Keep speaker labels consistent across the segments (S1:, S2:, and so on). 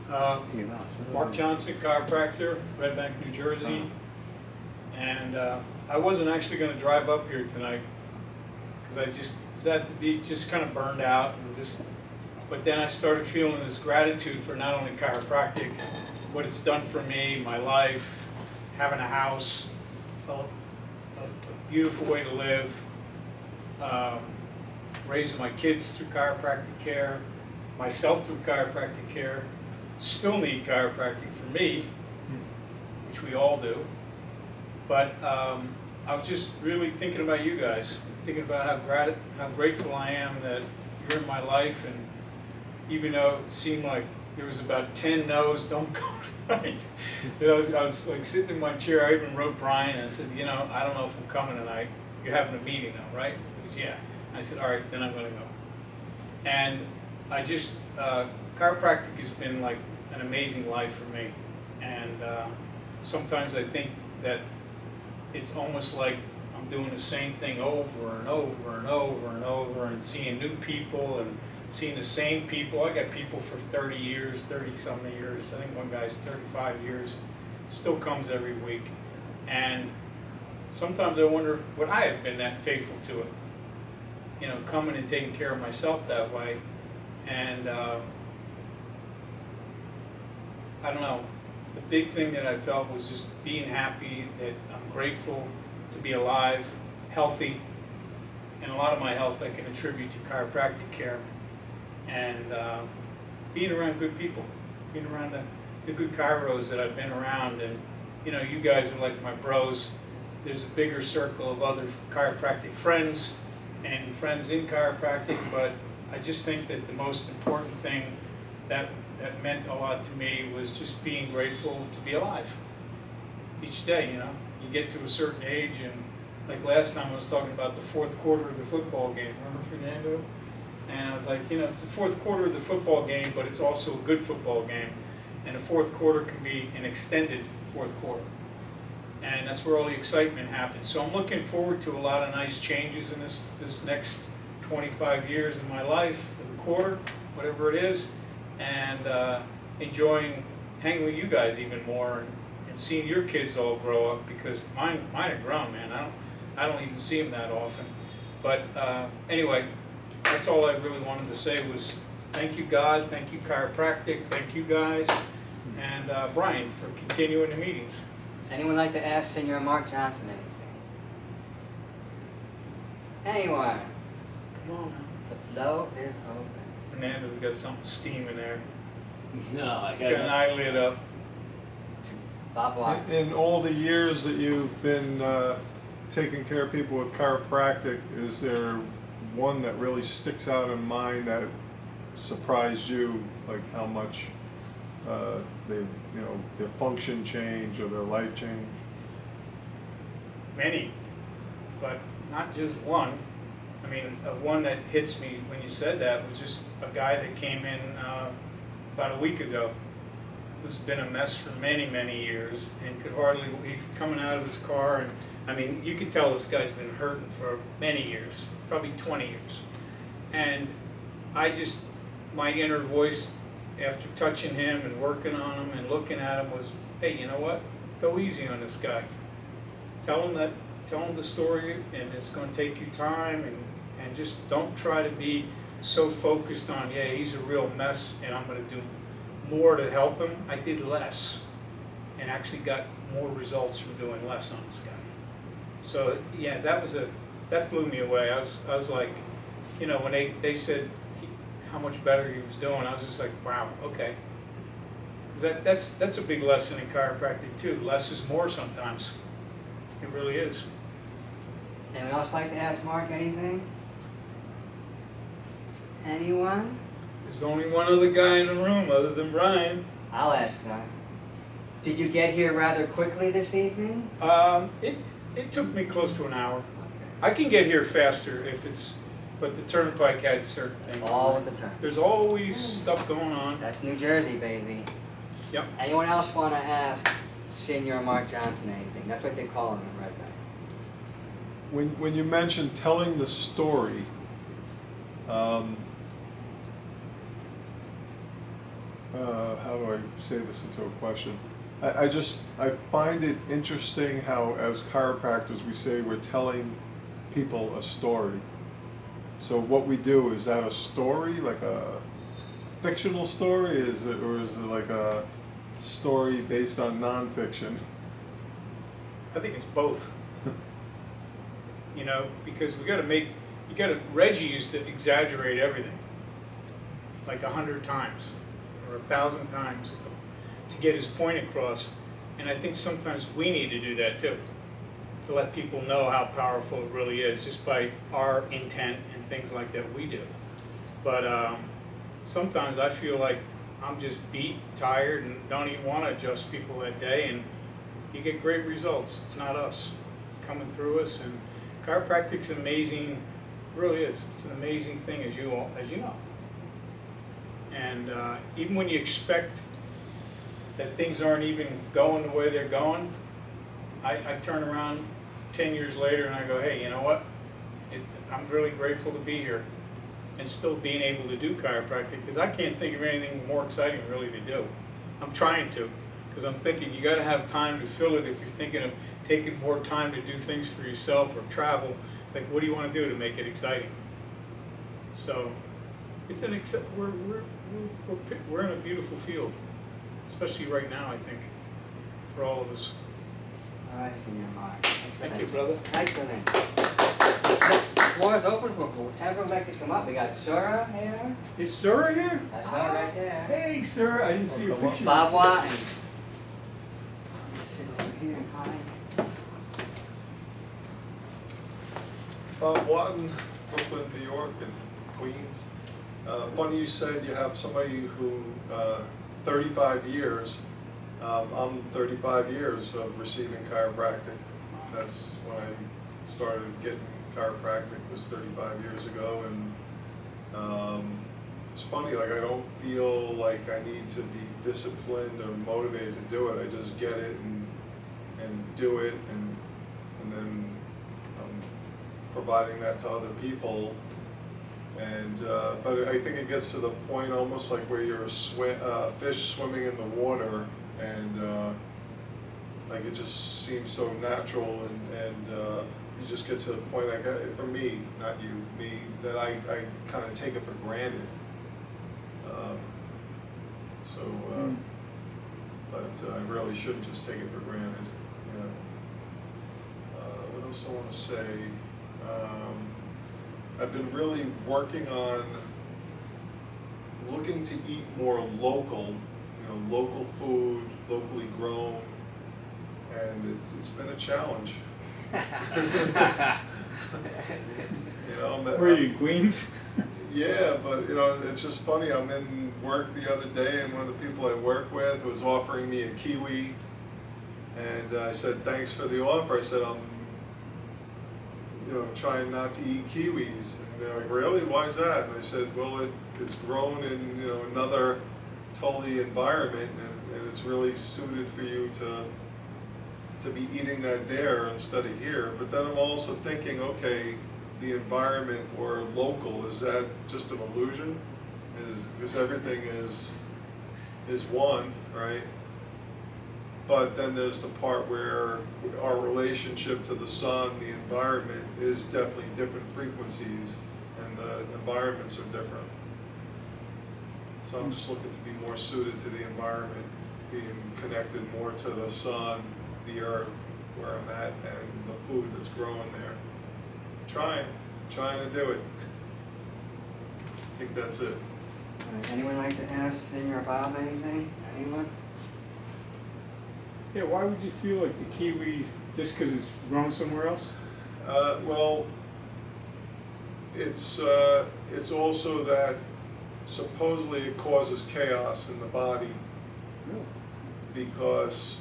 S1: Mark Johnson, chiropractor, Red Bank, New Jersey. And I wasn't actually going to drive up here tonight because I just was at the beach, just kind of burned out, and just. But then I started feeling this gratitude for not only chiropractic, what it's done for me, my life, having a house, a beautiful way to live, raising my kids through chiropractic care, myself through chiropractic care, still need chiropractic for me, which we all do. But I was just really thinking about you guys, thinking about how grateful I am that you're in my life, and even though it seemed like there was about 10 no's, don't go tonight. I was like sitting in my chair. I even wrote Brian and I said, I don't know if I'm coming tonight. You're having a meeting though, right? He goes, yeah. I said, all right, then I'm going to go. And I just, chiropractic has been like an amazing life for me. And sometimes I think that it's almost like I'm doing the same thing over and over and over and over, and seeing new people and seeing the same people. I got people for 30 years, 30-something years. I think one guy's 35 years. Still comes every week. And sometimes I wonder, would I have been that faithful to it? Coming and taking care of myself that way. And I don't know. The big thing that I felt was just being happy, that I'm grateful to be alive, healthy. And a lot of my health I can attribute to chiropractic care. And being around good people, being around the good chiros that I've been around. And you guys are like my bros. There's a bigger circle of other chiropractic friends and friends in chiropractic, but I just think that the most important thing that meant a lot to me was just being grateful to be alive each day. You get to a certain age, and like last time I was talking about the fourth quarter of the football game. Remember, Fernando? And I was like, it's the fourth quarter of the football game, but it's also a good football game. And the fourth quarter can be an extended fourth quarter. And that's where all the excitement happens. So I'm looking forward to a lot of nice changes in this next 25 years of my life, with a quarter, whatever it is, and enjoying hanging with you guys even more, and seeing your kids all grow up, because mine are grown, man. I don't even see them that often. But anyway, that's all I really wanted to say was thank you, God, thank you, chiropractic, thank you guys, and Brian for continuing the meetings.
S2: Anyone like to ask Senor Mark Johnson anything? Anyone?
S1: Come on, man.
S2: The flow is open.
S1: Fernando's got something steaming there.
S3: No, I
S1: He's got an eyelid up.
S2: Bob White.
S4: In all the years that you've been taking care of people with chiropractic, is there one that really sticks out in mind that surprised you, like how much their function change or their life change?
S1: Many, but not just one. I mean, one that hits me when you said that was just a guy that came in about a week ago, who's been a mess for many, many years, and he's coming out of his car, and I mean, you could tell this guy's been hurting for many years, probably 20 years. And my inner voice, after touching him and working on him and looking at him, was, hey, you know what? Go easy on this guy. Tell him the story, and it's going to take you time, and just don't try to be so focused on, yeah, he's a real mess and I'm going to do more to help him. I did less and actually got more results from doing less on this guy. So yeah, that blew me away. I was like, when they said how much better he was doing, I was just like, wow, okay. Because that's a big lesson in chiropractic too. Less is more sometimes. It really is.
S2: Anyone else like to ask Mark anything? Anyone?
S1: There's only one other guy in the room other than Brian.
S2: I'll ask that. Did you get here rather quickly this evening?
S1: It took me close to an hour. I can get here faster but the turnpike had certain things.
S2: All with the turn.
S1: There's always stuff going on.
S2: That's New Jersey, baby.
S1: Yep.
S2: Anyone else want to ask Senor Mark Johnson anything? That's what they call him in Red Bank.
S4: When you mentioned telling the story, how do I say this into a question? I find it interesting how as chiropractors we say we're telling people a story. So what we do, is that a story, like a fictional story, or is it like a story based on nonfiction?
S1: I think it's both. You know, because Reggie used to exaggerate everything, like 100 times or 1,000 times to get his point across. And I think sometimes we need to do that too, to let people know how powerful it really is, just by our intent and things like that we do. But sometimes I feel like I'm just beat, tired, and don't even want to adjust people that day, and you get great results. It's not us. It's coming through us, and chiropractic's amazing, really is. It's an amazing thing, as you know. And even when you expect that things aren't even going the way they're going, I turn around 10 years later and I go, hey, you know what? I'm really grateful to be here and still being able to do chiropractic, because I can't think of anything more exciting really to do. I'm trying to, because I'm thinking you got to have time to fill it. If you're thinking of taking more time to do things for yourself or travel, it's like, what do you want to do to make it exciting? So it's we're in a beautiful field, especially right now, I think, for all of us.
S2: All right, Senor Mark.
S1: Thank you, brother.
S2: Excellent. The floor is open for whoever would like to come up. We got Sura here.
S1: Is Sura here?
S2: That's her right there.
S1: Hey, Sura, I didn't see your picture.
S2: Babwa and sit over here. Hi.
S4: Watton, Brooklyn, New York, and Queens. Funny you said you have somebody who 35 years. I'm 35 years of receiving chiropractic. That's when I started getting chiropractic, was 35 years ago, and it's funny, like I don't feel like I need to be disciplined or motivated to do it. I just get it and do it, and then I'm providing that to other people. And but I think it gets to the point almost like where you're a fish swimming in the water, and like it just seems so natural, and you just get to the point, like, for me, not you, me, that I kind of take it for granted. But I really shouldn't just take it for granted. You know. What else I want to say? I've been really working on looking to eat more local, local food, locally grown, and it's been a challenge.
S1: Where are you, Queens?
S4: Yeah, but it's just funny. I'm in work the other day, and one of the people I work with was offering me a kiwi, and I said, thanks for the offer. I said, I'm trying not to eat kiwis. And they're like, really? Why is that? And I said, well, it's grown in another totally environment, and it's really suited for you to be eating that there instead of here. But then I'm also thinking, okay, the environment or local, is that just an illusion? Because everything is one, right? But then there's the part where our relationship to the sun, the environment, is definitely different frequencies, and the environments are different. So I'm just looking to be more suited to the environment, being connected more to the sun, the earth, where I'm at, and the food that's growing there. Trying to do it. I think that's it.
S2: Anyone like to ask Senor Bob anything? Anyone?
S1: Yeah, why would you feel like the kiwi, just because it's grown somewhere else?
S4: Well, it's also that supposedly it causes chaos in the body, because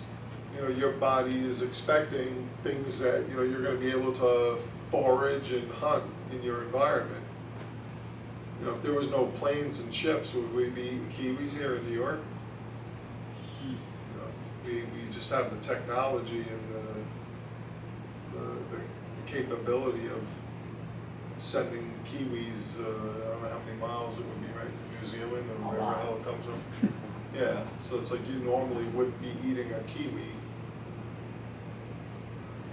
S4: your body is expecting things that you're going to be able to forage and hunt in your environment. If there was no planes and ships, would we be eating kiwis here in New York? We just have the technology and the capability of sending kiwis, I don't know how many miles it would be, right, from New Zealand or wherever the hell it comes from. Yeah, so it's like you normally would be eating a kiwi.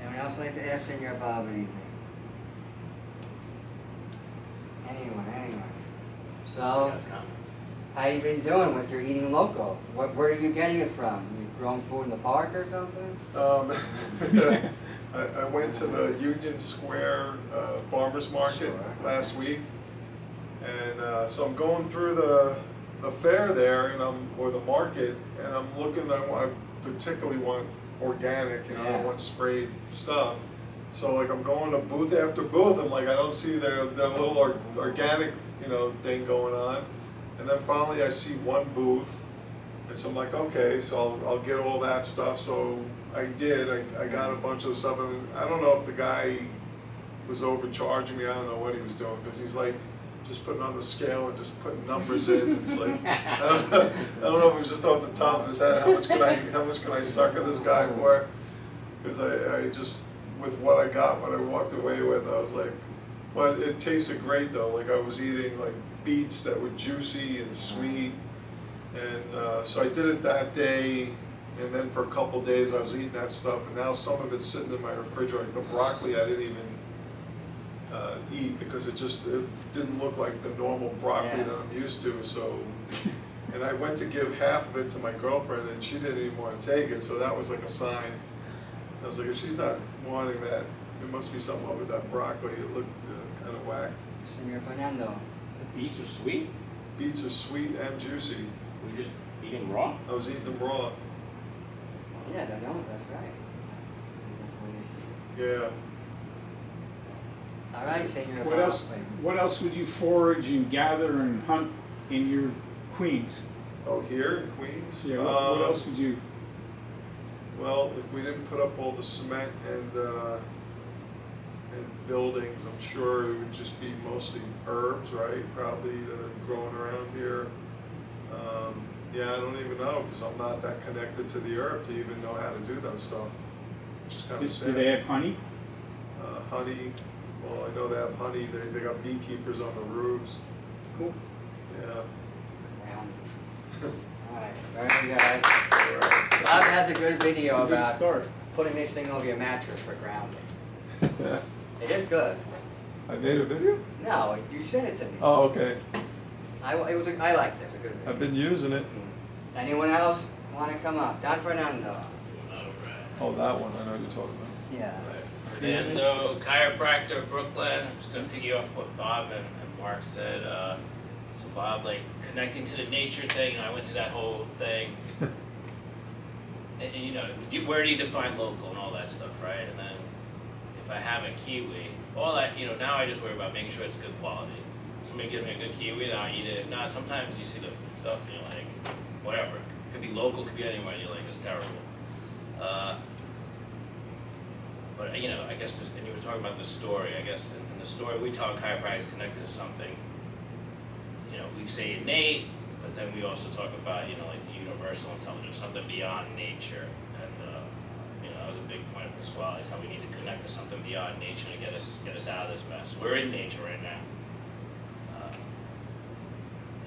S2: Anyone else like to ask Senor Bob anything? Anyone? So,
S3: Yes, comments.
S2: how you been doing with your eating local? Where are you getting it from? You growing food in the park or something?
S4: I went to the Union Square Farmers Market
S2: Sure.
S4: last week, and so I'm going through the fair there, or the market, and I'm looking. I particularly want organic, I
S2: Yeah.
S4: don't want sprayed stuff. So like I'm going to booth after booth. I'm like I don't see their little organic thing going on, and then finally I see one booth. And so I'm like, okay, so I'll get all that stuff. So I did. I got a bunch of stuff, and I don't know if the guy was overcharging me. I don't know what he was doing, because he's like just putting on the scale and just putting numbers in. It's like I don't know if it was just off the top of his head. How much can I sucker this guy for? Because I just, with what I got, what I walked away with, I was like, but it tasted great though. Like I was eating like beets that were juicy and sweet. And so I did it that day, and then for a couple days I was eating that stuff, and now some of it's sitting in my refrigerator. The broccoli I didn't even eat because it didn't look like the normal broccoli
S2: Yeah.
S4: that I'm used to. So, and I went to give half of it to my girlfriend, and she didn't even want to take it. So that was like a sign. I was like, if she's not wanting that, there must be something up with that broccoli. It looked kind of whacked.
S2: Senor Fernando.
S3: The beets are sweet.
S4: Beets are sweet and juicy.
S3: Were you just eating raw?
S4: I was eating them raw.
S2: Yeah, that's right. That's the issue.
S4: Yeah.
S2: All right, Senor
S1: What else? What else would you forage and gather and hunt in your Queens?
S4: Oh, here in Queens?
S1: Yeah. What else would you?
S4: Well, if we didn't put up all the cement and buildings, I'm sure it would just be mostly herbs, right? Probably that are growing around here. Yeah, I don't even know, because I'm not that connected to the herb to even know how to do that stuff. Which is kind of
S1: Do they
S4: sad.
S1: have honey?
S4: Honey, well, I know they have honey. They got beekeepers on the roofs.
S1: Cool.
S4: Yeah.
S2: All right, very good. Bob has a good
S1: It's
S2: video
S1: a good
S2: about
S1: start.
S2: putting this thing over your mattress for grounding. It is good.
S4: I made a video?
S2: No, you sent it to me.
S4: Oh, okay.
S2: I liked it. It's a good video.
S4: I've been using it.
S2: Anyone else want to come up? Don Fernando.
S5: Alright.
S4: Oh, that one, I know what you're talking about.
S2: Yeah.
S5: Fernando, chiropractor, Brooklyn. I'm just gonna piggy off what Bob and Mark said. So Bob, like connecting to the nature thing, and I went to that whole thing. And where do you define local and all that stuff, right? And then if I have a kiwi, all that, now I just worry about making sure it's good quality. Somebody gives me a good kiwi, then I'll eat it. If not, sometimes you see the stuff and you're like, whatever. Could be local, could be anywhere, and you're like, it's terrible. But I guess and you were talking about the story. I guess in the story we talk chiropractic is connected to something. We say innate, but then we also talk about like the universal intelligence, something beyond nature. And that was a big point of Pasquale, is how we need to connect to something beyond nature to get us out of this mess. We're in nature right now.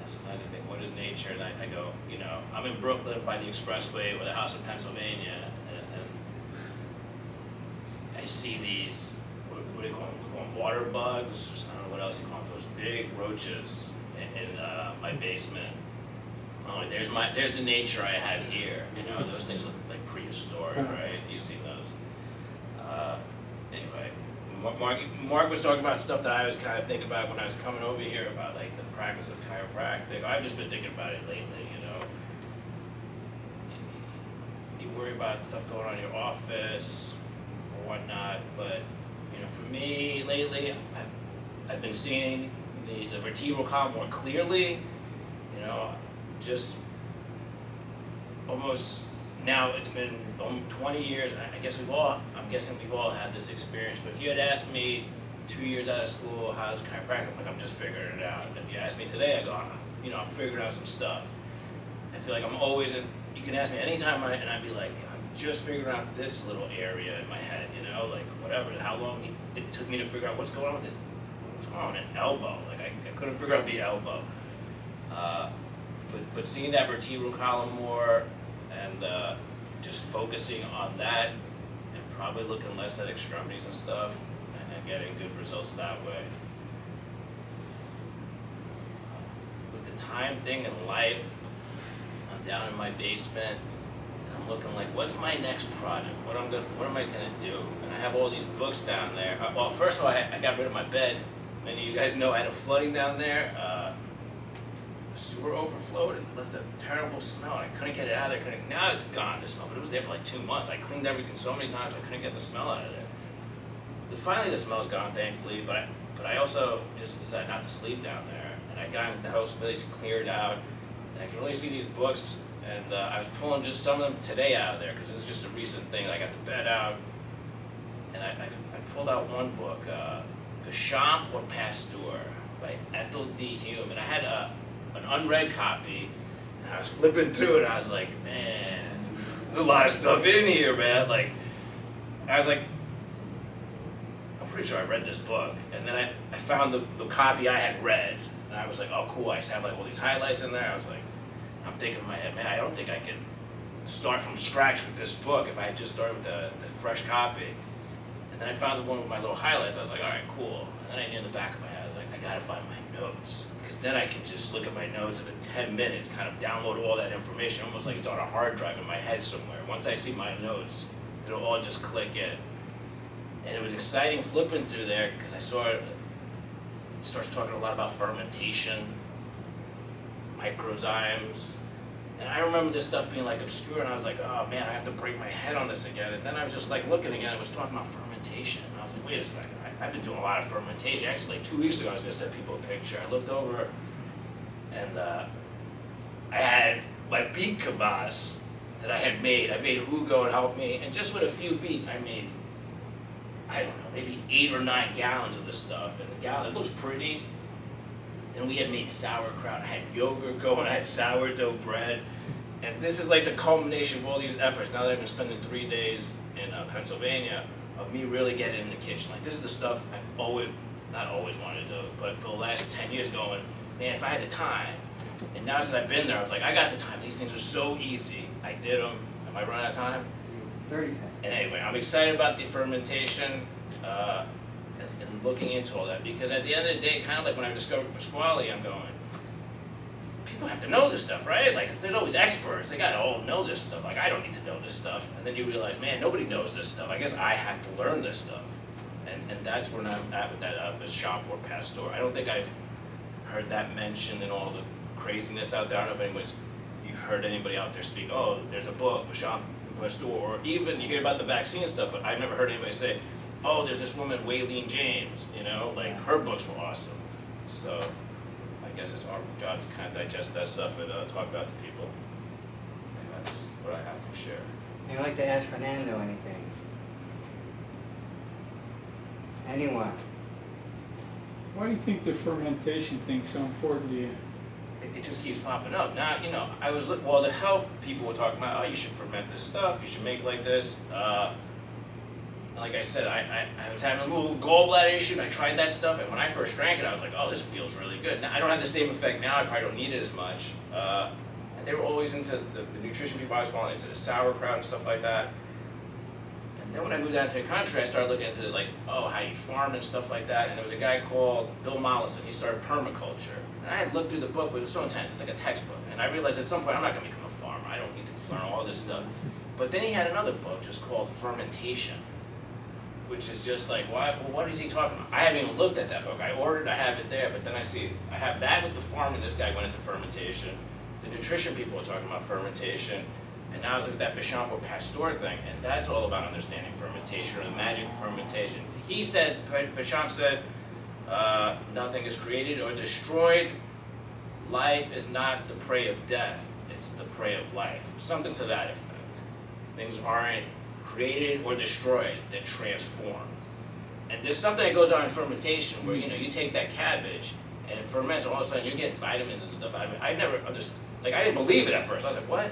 S5: Sometimes I think, what is nature? And I go, I'm in Brooklyn by the expressway with a house in Pennsylvania, and I see these, what do you call them? We call them water bugs, I don't know what else you call them, those big roaches in my basement. I'm like, there's the nature I have here, those things look like prehistoric, right? You've seen those. Anyway, Mark was talking about stuff that I was kind of thinking about when I was coming over here about like the practice of chiropractic. I've just been thinking about it lately, You worry about stuff going on in your office or whatnot, but for me lately, I've been seeing the vertebral column more clearly. Just almost now it's been 20 years. I guess I'm guessing we've all had this experience. But if you had asked me 2 years out of school, how's chiropractic? I'm just figuring it out. And if you ask me today, I go, I'm figuring out some stuff. I feel like I'm always you can ask me anytime and I'd be like, I'm just figuring out this little area in my head, like whatever, how long it took me to figure out what's going on with this, what's going on with an elbow. Like I couldn't figure out the elbow. But but seeing that vertebral column more and just focusing on that and probably looking less at extremities and stuff and getting good results that way. With the time thing in life, I'm down in my basement and I'm looking like, what's my next project? What am I gonna do? And I have all these books down there. Well, first of all, I got rid of my bed. Many of you guys know I had a flooding down there. The sewer overflowed and left a terrible smell. I couldn't get it out of there. Now it's gone, the smell, but it was there for like 2 months. I cleaned everything so many times, I couldn't get the smell out of there. But finally the smell's gone, thankfully, but I also just decided not to sleep down there. And I got the house place cleared out, and I can really see these books, and I was pulling just some of them today out of there, because this is just a recent thing. I got the bed out, and I pulled out one book, Béchamp or Pasteur by Ethel D. Hume, and I had an unread copy, and I was flipping through it, and I was like, man, there's a lot of stuff in here, man. Like, I was like, I'm pretty sure I read this book, and then I found the copy I had read, and I was like, oh cool, I just have like all these highlights in there. I was like, I'm thinking in my head, man, I don't think I could start from scratch with this book if I had just started with the fresh copy. And then I found the one with my little highlights. I was like, all right, cool. And then I knew in the back of my head, I was like, I gotta find my notes. Because then I can just look at my notes and in 10 minutes kind of download all that information, almost like it's on a hard drive in my head somewhere. Once I see my notes, it'll all just click in. And it was exciting flipping through there because I saw it starts talking a lot about fermentation, microzymes. And I remember this stuff being like obscure, and I was like, oh man, I have to break my head on this again. And then I was just like looking again, it was talking about fermentation. And I was like, wait a second, I've been doing a lot of fermentation. Actually, like 2 weeks ago, I was gonna send people a picture. I looked over, and I had my beet kvass that I had made. I made Hugo and helped me, and just with a few beets, I made, I don't know, maybe 8 or 9 gallons of this stuff. And the gallon, it looks pretty. Then we had made sauerkraut, I had yogurt going, I had sourdough bread. And this is like the culmination of all these efforts, now that I've been spending 3 days in Pennsylvania, of me really getting in the kitchen. Like, this is the stuff I've always, not always wanted to do, but for the last 10 years going, man, if I had the time, and now since I've been there, I was like, I got the time, these things are so easy. I did them. Am I running out of time?
S2: 30 seconds.
S5: And anyway, I'm excited about the fermentation and looking into all that, because at the end of the day, kind of like when I discovered Pasquale, I'm going, people have to know this stuff, right? Like, there's always experts, they gotta all know this stuff. Like, I don't need to know this stuff. And then you realize, man, nobody knows this stuff. I guess I have to learn this stuff. And that's where I'm at with that Béchamp or Pasteur. I don't think I've heard that mentioned in all the craziness out there. I don't know if you've heard anybody out there speak, oh, there's a book, Béchamp and Pasteur, or even you hear about the vaccine stuff, but I've never heard anybody say, oh, there's this woman, Waylene James, you know, like, her books were awesome. So, I guess it's our job to kind of digest that stuff and talk about it to people. And that's what I have to share.
S2: I'd like to ask Fernando anything. Anyone?
S1: Why do you think the fermentation thing's so important to you?
S5: It just keeps popping up. Now, you know, well, the health people were talking about, oh, you should ferment this stuff, you should make like this. Like I said, I was having a little gallbladder issue, and I tried that stuff, and when I first drank it, I was like, oh, this feels really good. Now, I don't have the same effect now, I probably don't need it as much. And they were always into the nutrition people I was following, into the sauerkraut and stuff like that. And then when I moved out to the country, I started looking into like, oh, how you farm and stuff like that. And there was a guy called Bill Mollison, he started permaculture. And I had looked through the book, but it was so intense, it's like a textbook. And I realized at some point, I'm not gonna become a farmer, I don't need to learn all this stuff. But then he had another book just called Fermentation, which is just like, what is he talking about? I haven't even looked at that book. I ordered, I have it there, but then I see, I have that with the farming, this guy went into fermentation. The nutrition people are talking about fermentation. And now I was looking at that Béchamp or Pasteur thing, and that's all about understanding fermentation or the magic of fermentation. He said, Béchamp said, nothing is created or destroyed. Life is not the prey of death, it's the prey of life. Something to that effect. Things aren't created or destroyed, they're transformed. And there's something that goes on in fermentation where, you know, you take that cabbage and it ferments, and all of a sudden you're getting vitamins and stuff out of it. I never understood, like, I didn't believe it at first. I was like, what?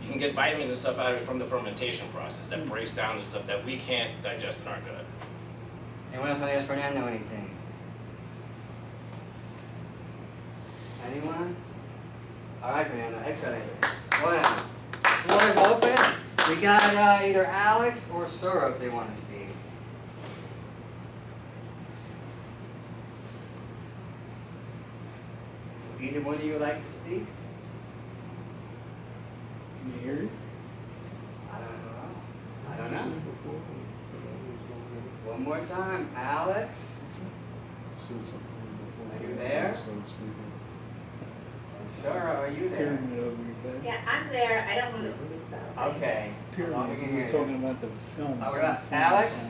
S5: You can get vitamins and stuff out of it from the fermentation process that breaks down the stuff that we can't digest in our gut.
S2: Anyone else want to ask Fernando anything? Anyone? All right, Fernando, excellent. Well, the floor is open. We got either Alex or Sura if they want to speak. Either one of you like to speak?
S1: Can you hear it?
S2: I don't know. One more time, Alex. Are you there? And Sura, are you there?
S6: Yeah, I'm there. I don't want to speak though.
S2: Okay. How long we can hear you?
S1: Talking about the film.
S2: What about Alex?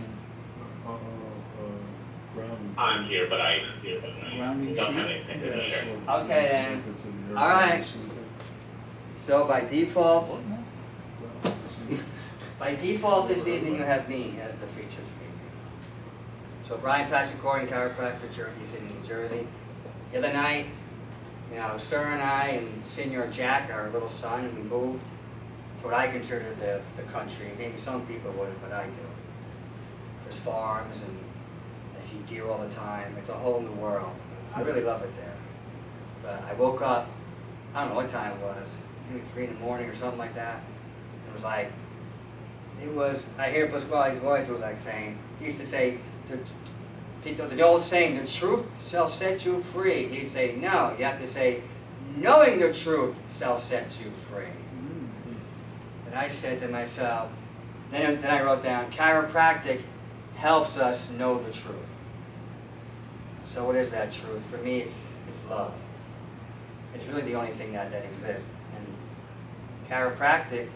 S7: I'm here, but I
S1: Grounding
S7: don't have
S1: sheet?
S7: anything to share.
S2: Okay then. All right. So by default, this evening you have me as the feature speaker. So Brian Patrick Corey, chiropractor, Cherokee City, New Jersey. The other night, Sir and I and Senior Jack, our little son, we moved to what I consider the country. Maybe some people wouldn't, but I do. There's farms and I see deer all the time. It's a whole new world. I really love it there. But I woke up, I don't know what time it was, maybe 3 in the morning or something like that. It was like, I hear Pasquale's voice, it was like saying, he used to say, the old saying, the truth shall set you free. He'd say, no, you have to say, knowing the truth shall set you free. And I said to myself, then I wrote down, chiropractic helps us know the truth. So what is that truth? For me, it's love. It's really the only thing that exists. And chiropractic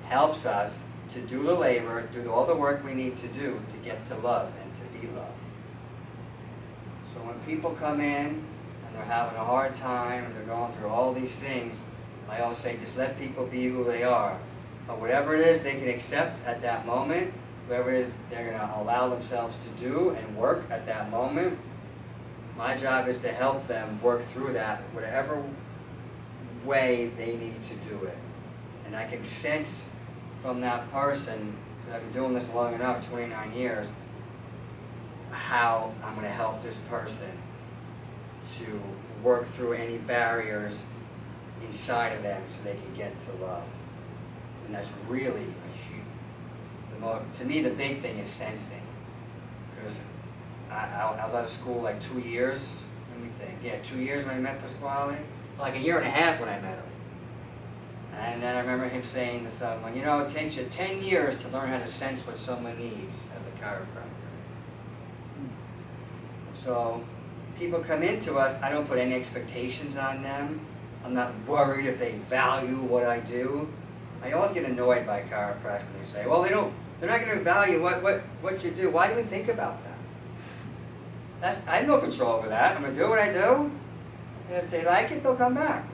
S2: helps us to do the labor, do all the work we need to do to get to love and to be loved. So when people come in and they're having a hard time and they're going through all these things, I always say just let people be who they are. But whatever it is they can accept at that moment, whatever it is they're going to allow themselves to do and work at that moment, my job is to help them work through that, whatever way they need to do it. And I can sense from that person, because I've been doing this long enough, 29 years, how I'm going to help this person to work through any barriers inside of them so they can get to love. And that's really a huge, to me the big thing is sensing. Because I was out of school like 2 years, let me think, yeah, 2 years when I met Pasquale, like a year and a half when I met him. And then I remember him saying to someone, it takes you 10 years to learn how to sense what someone needs as a chiropractor. So people come into us, I don't put any expectations on them. I'm not worried if they value what I do. I always get annoyed by chiropractors when they say, well, they're not going to value what you do. Why even think about that? I have no control over that. I'm going to do what I do. And if they like it, they'll come back.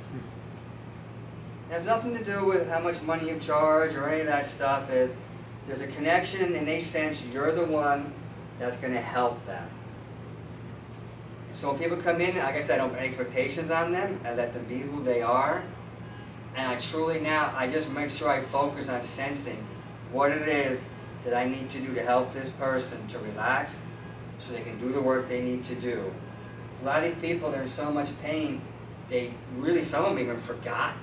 S2: It has nothing to do with how much money you charge or any of that stuff. There's a connection and they sense you're the one that's going to help them. So when people come in, like I said, I don't put any expectations on them. I let them be who they are. And I just make sure I focus on sensing what it is that I need to do to help this person to relax so they can do the work they need to do. A lot of these people, they're in so much pain, some of them even forgot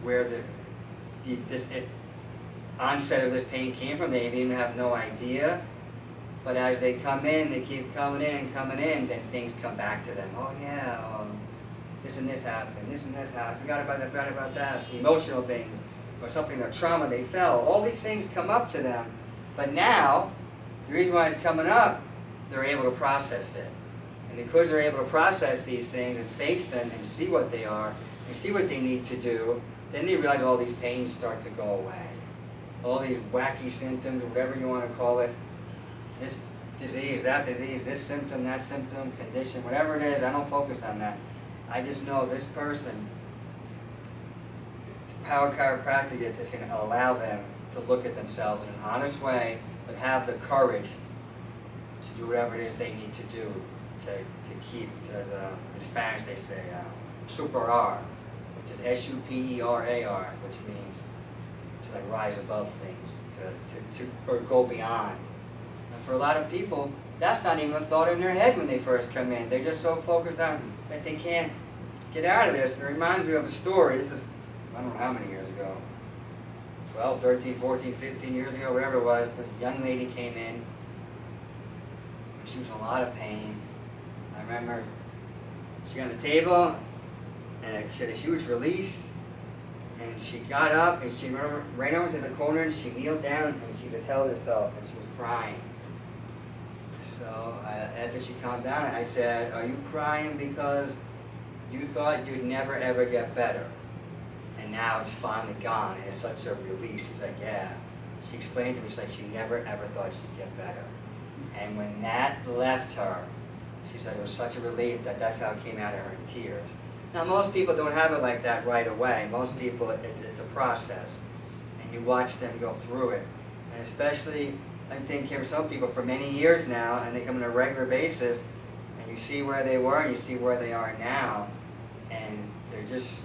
S2: where this onset of this pain came from. They even have no idea. But as they come in, they keep coming in, then things come back to them. Oh yeah, this and this happened, this and this happened, forgot about that, the emotional thing, or something, their trauma they felt. All these things come up to them. But now, the reason why it's coming up, they're able to process it. And because they're able to process these things and face them and see what they are, and see what they need to do, then they realize all these pains start to go away. All these wacky symptoms, whatever you want to call it, this disease, that disease, this symptom, that symptom, condition, whatever it is, I don't focus on that. I just know this person, the power of chiropractic is going to allow them to look at themselves in an honest way, but have the courage to do whatever it is they need to do to keep, in Spanish they say, superar, which is S-U-P-E-R-A-R, which means to rise above things, or go beyond. And for a lot of people, that's not even a thought in their head when they first come in. They're just so focused on that they can't get out of this. It reminds me of a story. This is, I don't know how many years ago. 12, 13, 14, 15 years ago, whatever it was. This young lady came in. She was in a lot of pain. I remember she on the table, and she had a huge release. And she got up, and she ran over to the corner, and she kneeled down, and she just held herself, and she was crying. So after she calmed down, I said, "Are you crying because you thought you'd never ever get better, and now it's finally gone, and it's such a release?" She's like, "Yeah." She explained to me, she's like, she never ever thought she'd get better. And when that left her, she said it was such a relief that that's how it came out of her in tears. Now, most people don't have it like that right away. Most people, it's a process, and you watch them go through it. And especially, I'm taking care of some people for many years now, and they come on a regular basis, and you see where they were, and you see where they are now, and they're just,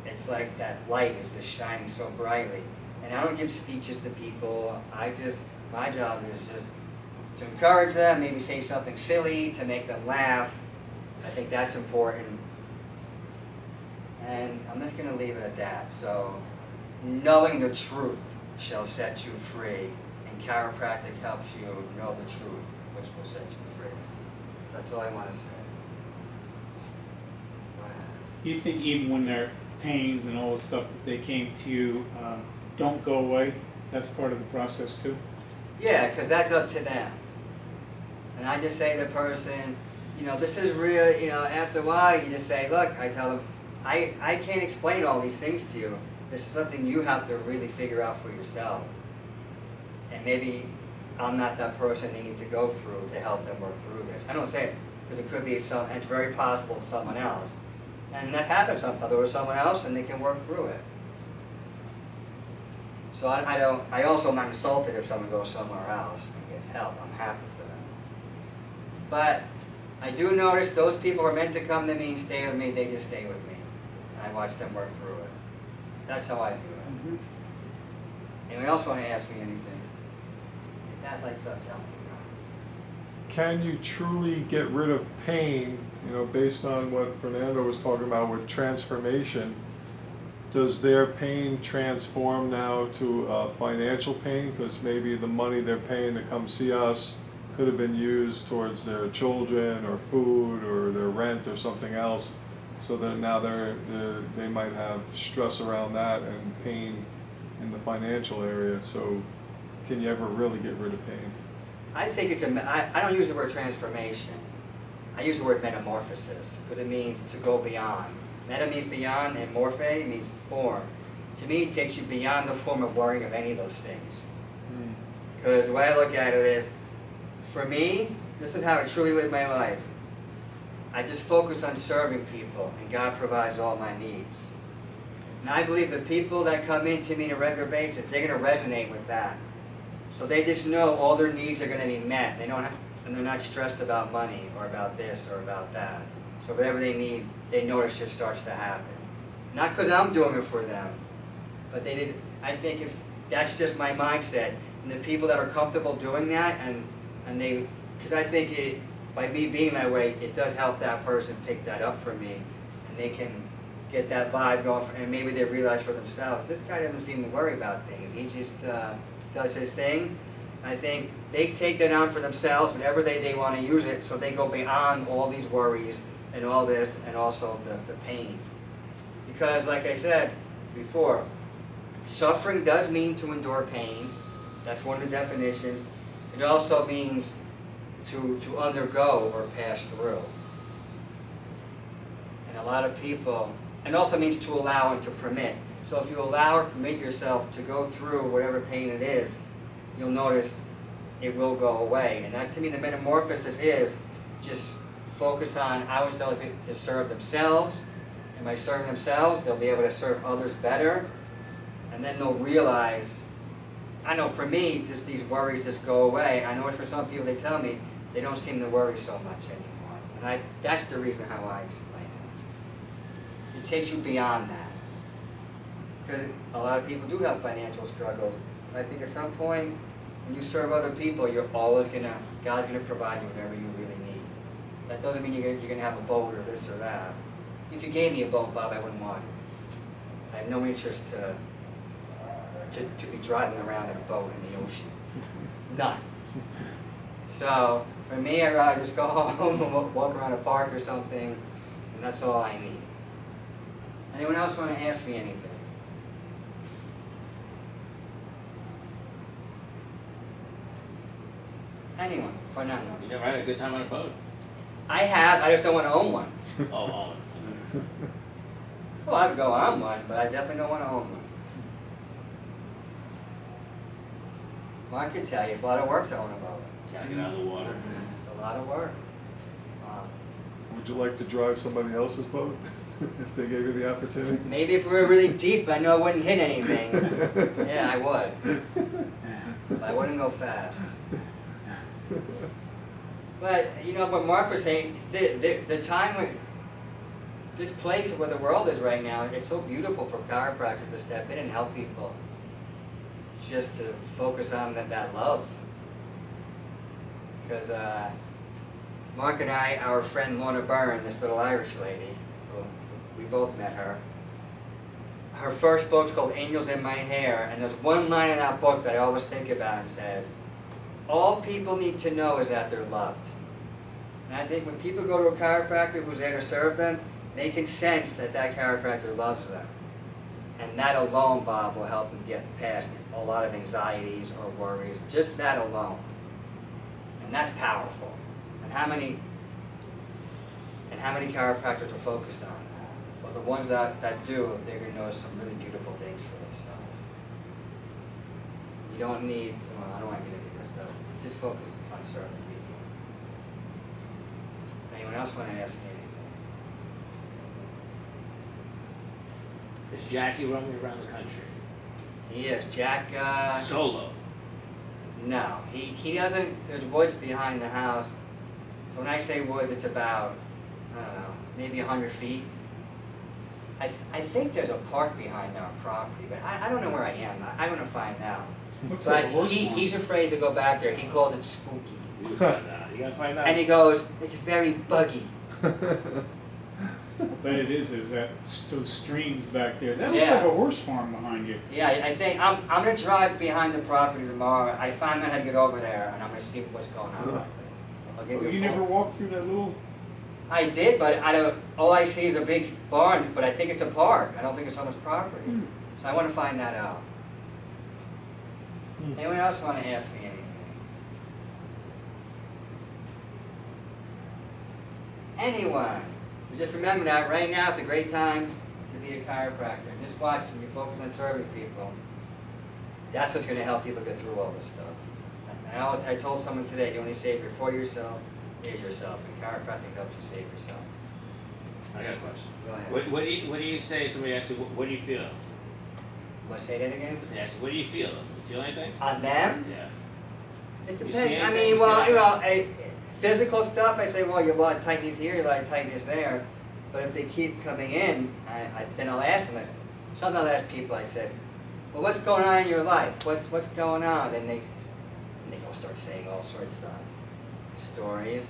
S2: it's like that light is just shining so brightly. And I don't give speeches to people. My job is just to encourage them, maybe say something silly to make them laugh. I think that's important. And I'm just going to leave it at that. So, knowing the truth shall set you free, and chiropractic helps you know the truth, which will set you free. So that's all I want to say. Go ahead.
S1: You think even when their pains and all the stuff that they came to you don't go away, that's part of the process too?
S2: Yeah, because that's up to them. And I just say to the person, this is really, after a while you just say, look, I tell them, I can't explain all these things to you. This is something you have to really figure out for yourself. And maybe I'm not that person they need to go through to help them work through this. I don't say it, because it could be it's very possible it's someone else. And that happens sometimes with someone else, and they can work through it. So I also am not insulted if someone goes somewhere else and gets help. I'm happy for them. But I do notice those people who are meant to come to me and stay with me, they just stay with me. And I watch them work through it. That's how I view it.
S1: Mm-hmm.
S2: Anyone else want to ask me anything? If that lights up, tell me.
S4: Can you truly get rid of pain, based on what Fernando was talking about with transformation? Does their pain transform now to financial pain? Because maybe the money they're paying to come see us could have been used towards their children or food or their rent or something else. So that now they might have stress around that and pain in the financial area. So can you ever really get rid of pain?
S2: I think I don't use the word transformation. I use the word metamorphosis, because it means to go beyond. Meta means beyond, and morphe means form. To me, it takes you beyond the form of worrying of any of those things. Because the way I look at it is, for me, this is how I truly live my life. I just focus on serving people, and God provides all my needs. And I believe the people that come into me on a regular basis, they're going to resonate with that. So they just know all their needs are going to be met. And they're not stressed about money or about this or about that. So whatever they need, they notice it starts to happen. Not because I'm doing it for them, but I think if that's just my mindset, and the people that are comfortable doing that, because I think by me being that way, it does help that person pick that up for me, and they can get that vibe going, and maybe they realize for themselves, this guy doesn't seem to worry about things. He just does his thing. I think they take that on for themselves, whenever they want to use it, so they go beyond all these worries and all this, and also the pain. Because like I said before, suffering does mean to endure pain. That's one of the definitions. It also means to undergo or pass through. And a lot of people, and also means to allow and to permit. So if you allow or permit yourself to go through whatever pain it is, you'll notice it will go away. And that, to me, the metamorphosis is just focus on, I always tell people to serve themselves. And by serving themselves, they'll be able to serve others better. And then they'll realize, I know for me, just these worries just go away. I know for some people, they tell me they don't seem to worry so much anymore. And that's the reason how I explain it. It takes you beyond that. Because a lot of people do have financial struggles. And I think at some point, when you serve other people, God's gonna provide you whatever you really need. That doesn't mean you're gonna have a boat or this or that. if you gave me a boat, Bob, I wouldn't want it. I have no interest to be driving around in a boat in the ocean. None. So for me, I'd rather just go home and walk around a park or something, and that's all I need. Anyone else want to ask me anything? Anyone? Fernando.
S5: You never had a good time on a boat?
S2: I have, I just don't want to own one.
S5: Oh.
S2: Well, I would go on one, but I definitely don't want to own one. Well, I can tell you, it's a lot of work to own a boat.
S5: Gotta get out of the water.
S2: It's a lot of work.
S4: Would you like to drive somebody else's boat if they gave you the opportunity?
S2: Maybe if we were really deep, I know I wouldn't hit anything. Yeah, I would. But I wouldn't go fast. But, you know, what Mark was saying, the time when, this place where the world is right now, it's so beautiful for chiropractors to step in and help people. Just to focus on that love. Because Mark and I, our friend Lorna Byrne, this little Irish lady, we both met her. Her first book's called Angels in My Hair, and there's one line in that book that I always think about. It says, all people need to know is that they're loved. And I think when people go to a chiropractor who's there to serve them, they can sense that that chiropractor loves them. And that alone, Bob, will help them get past a lot of anxieties or worries. Just that alone. And that's powerful. And how many chiropractors are focused on that? Well, the ones that do, they're going to notice some really beautiful things for themselves. You don't need, well, I don't want to get into this stuff. Just focus on serving people. Anyone else want to ask anything?
S5: Does Jackie run me around the country?
S2: He is. Jack,
S5: Solo.
S2: no, he doesn't, there's woods behind the house. So when I say woods, it's about, I don't know, maybe 100 feet. I think there's a park behind our property, but I don't know where I am. I'm going to find out.
S1: Looks
S2: But
S1: like a horse farm.
S2: he's afraid to go back there. He called it spooky.
S5: You gotta find out. You gotta find out.
S2: And he goes, it's very buggy.
S1: But it is that those streams back there. That looks
S2: Yeah.
S1: like a horse farm behind you.
S2: Yeah, I think I'm going to drive behind the property tomorrow. I find out how to get over there, and I'm going to see what's going on. Back there. I'll give
S1: Well,
S2: you
S1: you
S2: a phone.
S1: never walked through that little.
S2: I did, but I don't. All I see is a big barn, but I think it's a park. I don't think it's someone's property. So I want to find that out. Anyone else want to ask me anything? Anyone? Just remember that right now is a great time to be a chiropractor. Just watch when you focus on serving people. That's what's going to help people get through all this stuff. And I told someone today, the only savior for yourself is yourself, and chiropractic helps you save yourself.
S5: I got a question.
S2: Go ahead.
S5: What do you say? Somebody asks you, what do you feel?
S2: Want to say that again?
S5: If they ask you, what do you feel? You feel anything?
S2: On them?
S5: Yeah.
S2: It
S5: You
S2: depends.
S5: see
S2: I
S5: anything?
S2: mean, well, physical stuff, I say, well, you have a lot of tightness here, you have a lot of tightness there. But if they keep coming in, then I'll ask them. Sometimes I'll ask people, I said, well, what's going on in your life? What's going on? And they go start saying all sorts of stories.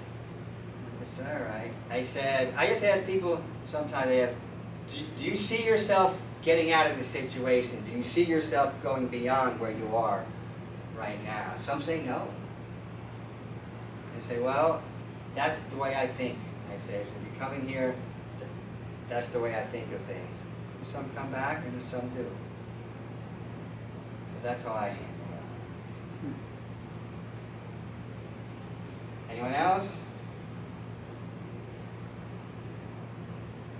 S2: It's all right. I said, I just ask people, sometimes I ask, do you see yourself getting out of the situation? Do you see yourself going beyond where you are right now? Some say no. I say, well, that's the way I think. I say, if you're coming here, that's the way I think of things. And some come back and some do. So that's how I handle it. Anyone else?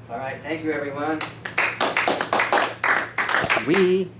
S2: All right, thank you, everyone. We